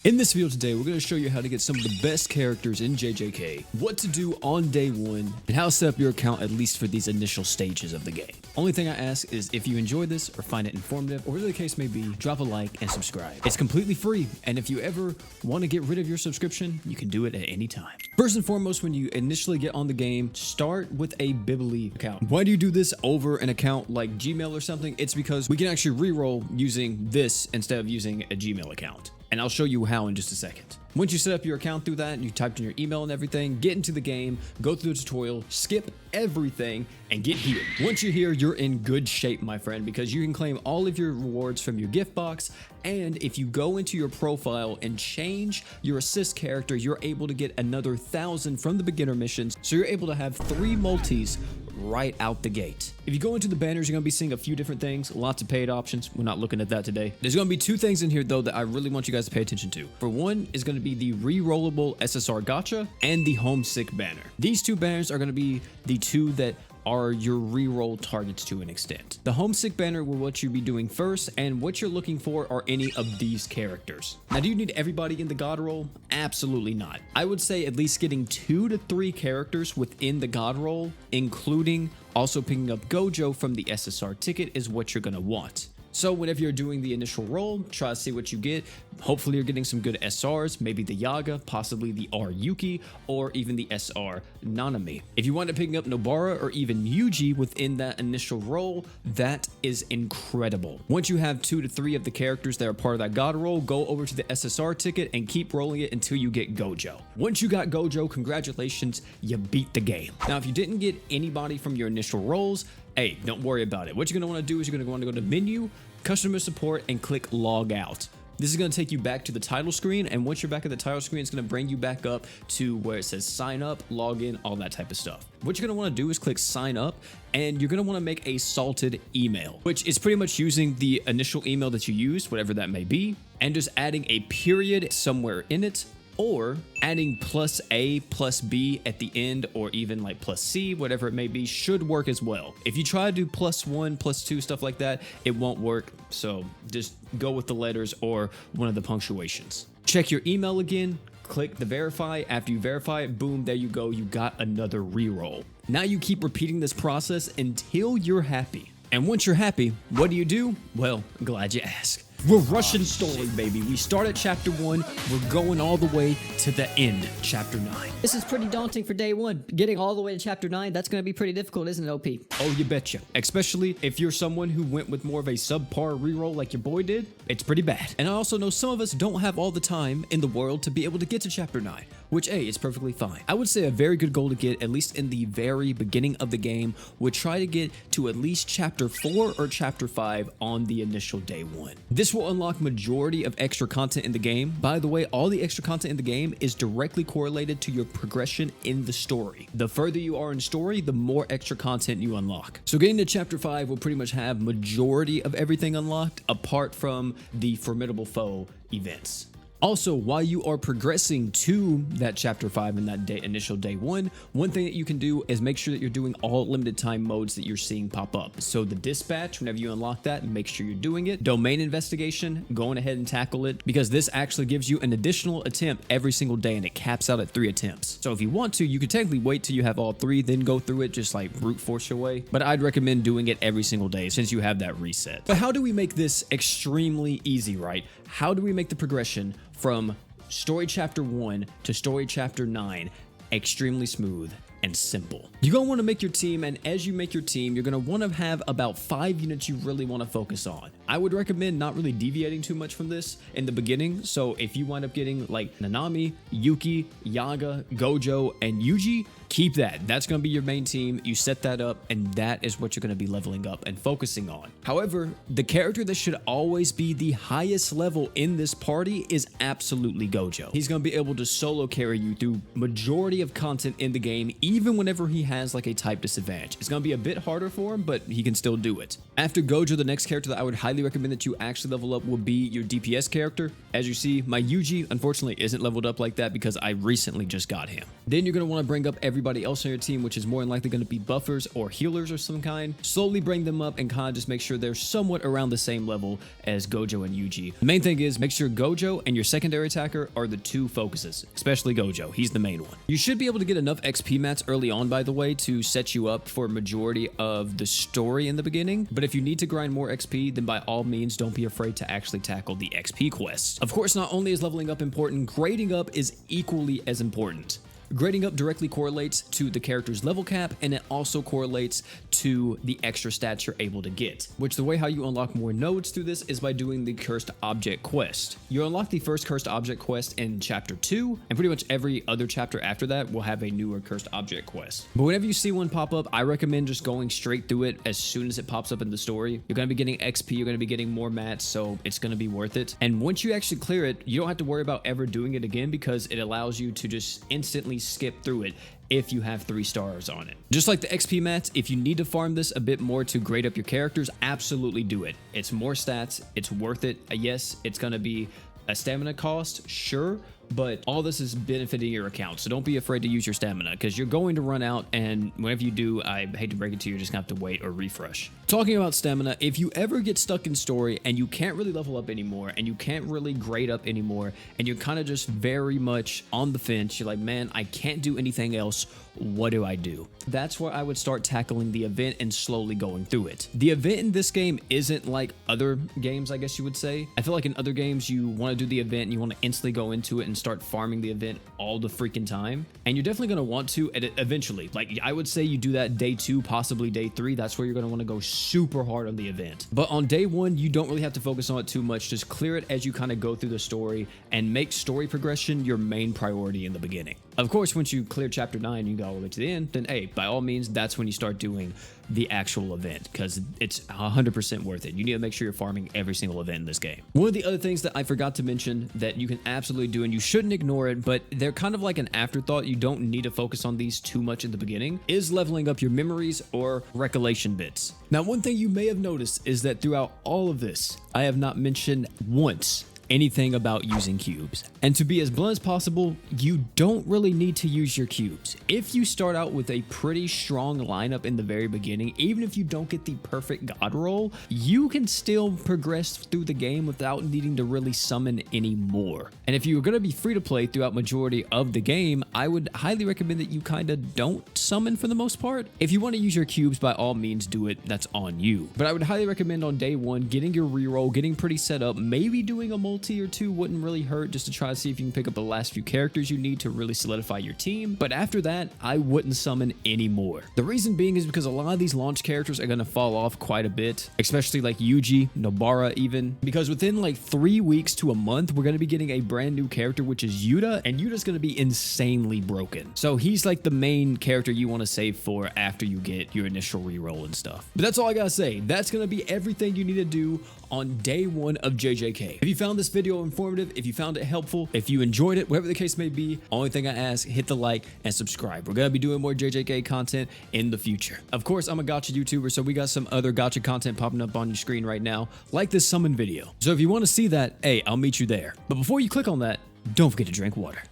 In this video today, we're going to show you how to get some of the best characters in JJK, what to do on day one, and how to set up your account at least for these initial stages of the game. Only thing I ask is if you enjoy this or find it informative, or whatever the case may be, drop a like and subscribe. It's completely free, and if you ever want to get rid of your subscription, you can do it at any time. First and foremost, when you initially get on the game, start with a Bibli account. Why do you do this over an account like Gmail or something? It's because we can actually reroll using this instead of using a Gmail account. And I'll show you how in just a second. Once you set up your account through that and you typed in your email and everything, get into the game, go through the tutorial, skip everything, and get here. Once you're here, you're in good shape, my friend, because you can claim all of your rewards from your gift box. And if you go into your profile and change your assist character, you're able to get another 1,000 from the beginner missions. So you're able to have 3 multis right out the gate. If you go into the banners, you're going to be seeing a few different things, lots of paid options. We're not looking at that today. There's going to be 2 things in here though that I really want you guys to pay attention to. For one is going to be the re-rollable SSR gacha and the homesick banner. These 2 banners are going to be the 2 that are your re-roll targets to an extent. The homesick banner will what you'll be doing first, and what you're looking for are any of these characters. Now, do you need everybody in the god roll? Absolutely not. I would say at least getting 2 to 3 characters within the god roll, including also picking up Gojo from the SSR ticket, is what you're gonna want. So whenever you're doing the initial roll, try to see what you get. Hopefully you're getting some good SRs, maybe the Yaga, possibly the R Yuki, or even the SR Nanami. If you wind up picking up Nobara or even Yuji within that initial roll, that is incredible. Once you have 2 to 3 of the characters that are part of that god roll, go over to the SSR ticket and keep rolling it until you get Gojo. Once you got Gojo, congratulations, you beat the game. Now, if you didn't get anybody from your initial rolls, hey, don't worry about it. What you're going to want to do is you're going to want to go to menu, customer support, and click log out. This is going to take you back to the title screen, and once you're back at the title screen, it's going to bring you back up to where it says sign up, log in, all that type of stuff. What you're going to want to do is click sign up, and you're going to want to make a salted email, which is pretty much using the initial email that you used, whatever that may be, and just adding a period somewhere in it, or adding +A, +B at the end, or even like +C, whatever it may be, should work as well. If you try to do +1, +2, stuff like that, it won't work. So just go with the letters or one of the punctuations. Check your email again, click the verify. After you verify it, boom, there you go. You got another reroll. Now you keep repeating this process until you're happy. And once you're happy, what do? Well, glad you asked. We're rushing story, baby. We start at chapter 1. We're going all the way to the end, chapter 9. This is pretty daunting for day 1. Getting all the way to chapter 9, that's going to be pretty difficult, isn't it, OP? Oh, you betcha. Especially if you're someone who went with more of a subpar reroll like your boy did, it's pretty bad. And I also know some of us don't have all the time in the world to be able to get to chapter 9, which, hey, is perfectly fine. I would say a very good goal to get, at least in the very beginning of the game, would try to get to at least chapter 4 or chapter 5 on the initial day 1. This will unlock majority of extra content in the game. By the way, all the extra content in the game is directly correlated to your progression in the story. The further you are in story, the more extra content you unlock. So getting to chapter 5 will pretty much have majority of everything unlocked, apart from the formidable foe events. Also, while you are progressing to that chapter 5 in that initial day 1, one thing that you can do is make sure that you're doing all limited time modes that you're seeing pop up. So the dispatch, whenever you unlock that, make sure you're doing it. Domain investigation, going ahead and tackle it, because this actually gives you an additional attempt every single day, and it caps out at 3 attempts. So if you want to, you could technically wait till you have all 3, then go through it, just like brute force your way. But I'd recommend doing it every single day since you have that reset. But how do we make this extremely easy, right? How do we make the progression from story chapter 1 to story chapter 9 extremely smooth and simple? You're going to want to make your team, and as you make your team, you're going to want to have about 5 units you really want to focus on. I would recommend not really deviating too much from this in the beginning. So if you wind up getting like Nanami, Yuki, Yaga, Gojo, and Yuji, keep that. That's going to be your main team. You set that up, and that is what you're going to be leveling up and focusing on. However, the character that should always be the highest level in this party is absolutely Gojo. He's going to be able to solo carry you through majority of content in the game, even whenever he has like a type disadvantage. It's going to be a bit harder for him, but he can still do it. After Gojo, the next character that I would highly recommend that you actually level up will be your DPS character. As you see, my Yuji unfortunately isn't leveled up like that because I recently just got him. Then you're going to want to bring up everybody else on your team, which is more than likely going to be buffers or healers or some kind. Slowly bring them up and kind of just make sure they're somewhat around the same level as Gojo and Yuji. The main thing is make sure Gojo and your secondary attacker are the two focuses, especially Gojo. He's the main one. You should be able to get enough XP mats early on, by the way, to set you up for a majority of the story in the beginning. But if you need to grind more XP, then by all means, don't be afraid to actually tackle the XP quests. Of course, not only is leveling up important, grading up is equally as important. Grading up directly correlates to the character's level cap, and it also correlates to the extra stats you're able to get, which the way how you unlock more nodes through this is by doing the cursed object quest. You unlock the first cursed object quest in chapter 2, and pretty much every other chapter after that will have a newer cursed object quest. But whenever you see one pop up, I recommend just going straight through it as soon as it pops up in the story. You're going to be getting XP, you're going to be getting more mats, so it's going to be worth it. And once you actually clear it, you don't have to worry about ever doing it again because it allows you to just instantly skip through it if you have 3 stars on it. Just like the XP mats, if you need to farm this a bit more to grade up your characters, absolutely do it. It's more stats, it's worth it. Yes, it's gonna be a stamina cost, sure, but all this is benefiting your account, so don't be afraid to use your stamina because you're going to run out, and whenever you do, I hate to break it to you, you're just gonna have to wait or refresh. Talking about stamina, if you ever get stuck in story and you can't really level up anymore and you can't really grade up anymore and you're kind of just very much on the fence, you're like, man, I can't do anything else, what do I do? That's where I would start tackling the event and slowly going through it. The event in this game isn't like other games, I guess you would say. I feel like in other games you want to do the event and you want to instantly go into it and start farming the event all the freaking time, and you're definitely going to want to eventually. Like, I would say you do that day 2, possibly day 3. That's where you're going to want to go super hard on the event. But on day 1, you don't really have to focus on it too much. Just clear it as you kind of go through the story and make story progression your main priority in the beginning. Of course, once you clear chapter 9, you go all the way to the end, then hey, by all means, that's when you start doing the actual event because it's 100% worth it. You need to make sure you're farming every single event in this game. One of the other things that I forgot to mention that you can absolutely do, and you shouldn't ignore it, but they're kind of like an afterthought, you don't need to focus on these too much in the beginning, is leveling up your memories or recollection bits. Now, one thing you may have noticed is that throughout all of this, I have not mentioned once anything about using cubes. And to be as blunt as possible, you don't really need to use your cubes. If you start out with a pretty strong lineup in the very beginning, even if you don't get the perfect god roll, you can still progress through the game without needing to really summon any more. And if you're going to be free to play throughout majority of the game, I would highly recommend that you kind of don't summon for the most part. If you want to use your cubes, by all means do it, that's on you. But I would highly recommend on day 1, getting your reroll, getting pretty set up, maybe doing a multi or 2 wouldn't really hurt, just to try to see if you can pick up the last few characters you need to really solidify your team. But after that, I wouldn't summon anymore. The reason being is because a lot of these launch characters are going to fall off quite a bit, especially like Yuji, Nobara even, because within like 3 weeks to a month, we're going to be getting a brand new character, which is Yuta, and Yuta's going to be insanely broken. So he's like the main character you want to save for after you get your initial reroll and stuff. But that's all I gotta say. That's going to be everything you need to do on day 1 of JJK. If you found this video informative, if you found it helpful, if you enjoyed it, whatever the case may be, only thing I ask, hit the like and subscribe. We're gonna be doing more JJK content in the future. Of course, I'm a gacha YouTuber, so we got some other gacha content popping up on your screen right now, like this summon video. So if you want to see that, hey, I'll meet you there. But before you click on that, don't forget to drink water.